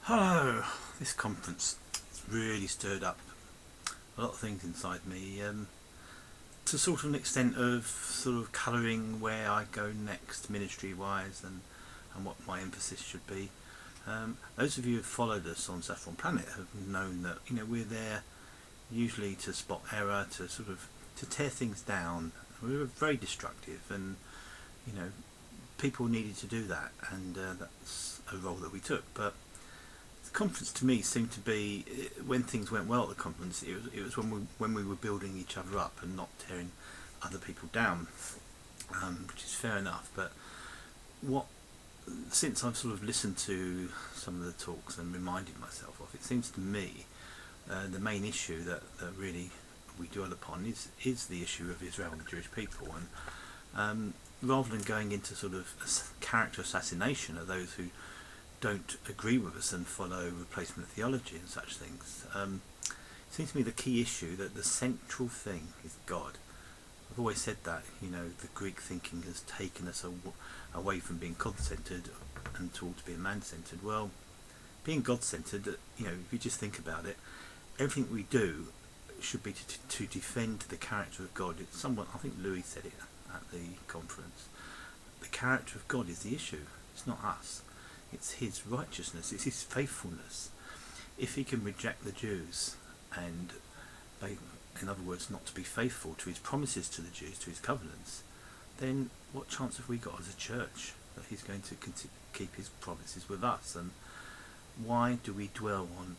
Hello. This conference really stirred up a lot of things inside me, to sort of an extent of sort of colouring where I go next ministry wise, and what my emphasis should be. Those of you who have followed us on Saffron Planet have known that we're there usually to spot error, to sort of to tear things down. We were very destructive, and people needed to do that, and that's a role that we took. But the conference to me seemed to be, when things went well at the conference, it was when we were building each other up and not tearing other people down, which is fair enough. But since I've sort of listened to some of the talks and reminded myself of, it seems to me the main issue that really we dwell upon is the issue of Israel and the Jewish people, and rather than going into sort of character assassination of those who don't agree with us and follow replacement theology and such things, it seems to me the key issue, that the central thing is God. I've always said that the Greek thinking has taken us away from being God-centred and towards being man-centred. Well, being God-centred, if you just think about it, everything we do should be to defend the character of God. It's somewhat, I think Louis said it at the conference, the character of God is the issue. It's not us. It's his righteousness, it's his faithfulness. If he can reject the Jews and, in other words, not to be faithful to his promises to the Jews, to his covenants, then what chance have we got as a church that he's going to keep his promises with us? And why do we dwell on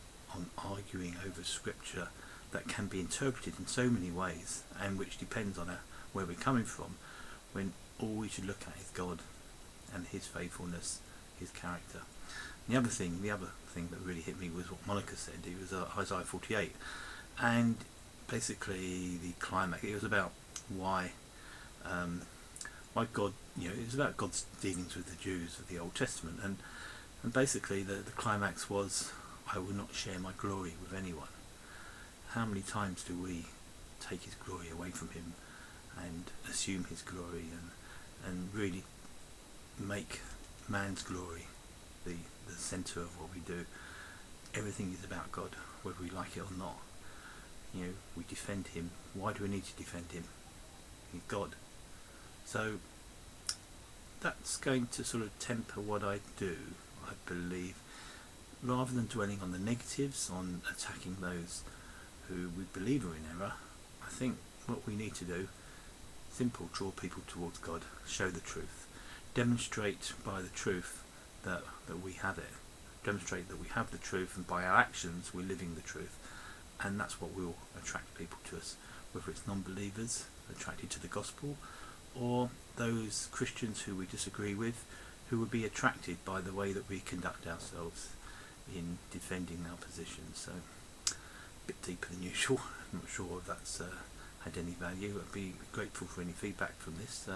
arguing over scripture that can be interpreted in so many ways, and which depends on where we're coming from, when all we should look at is God and his faithfulness, his character? And the other thing that really hit me was what Monica said. It was Isaiah 48, and basically the climax. It was about why God, it was about God's dealings with the Jews of the Old Testament, and basically the climax was, I will not share my glory with anyone. How many times do we take his glory away from him and assume his glory, and really make man's glory the centre of what we do? Everything is about God, whether we like it or not. We defend him. Why do we need to defend him? He's God. So that's going to sort of temper what I do, I believe, rather than dwelling on the negatives, on attacking those who we believe are in error. I think what we need to do, simple, draw people towards God, show the truth, demonstrate by the truth that we have it, demonstrate that we have the truth, and by our actions we're living the truth, and that's what will attract people to us, whether it's non-believers attracted to the gospel, or those Christians who we disagree with, who would be attracted by the way that we conduct ourselves in defending our positions. So a bit deeper than usual. I'm not sure if that's had any value. I'd be grateful for any feedback from this.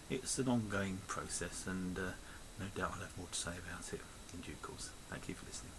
It's an ongoing process, and no doubt I'll have more to say about it in due course. Thank you for listening.